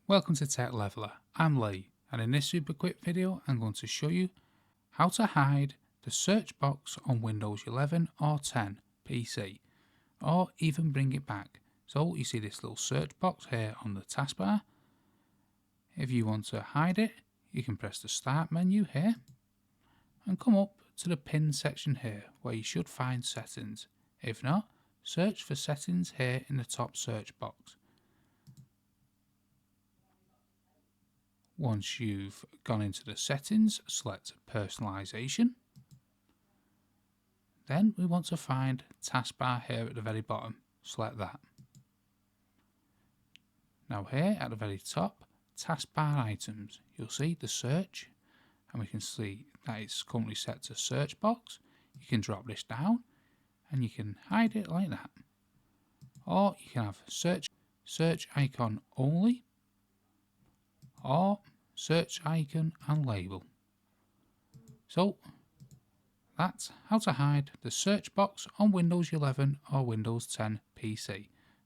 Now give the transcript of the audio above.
Welcome to Tech Leveler, I'm Lee, and in this super quick video I'm going to show you how to hide the search box on Windows 11 or 10 PC, or even bring it back. So you see this little search box here on the taskbar. If you want to hide it, you can press the start menu here and come up to the pin section here where you should find settings. If not, search for settings here in the top search box. Once you've gone into the settings, select personalization. Then we want to find taskbar here at the very bottom. Select that. Now here at the very top, taskbar items, you'll see the search, and we can see that it's currently set to search box. You can drop this down and you can hide it like that. Or you can have search icon only, or search icon and label. So that's how to hide the search box on Windows 11 or Windows 10 PC.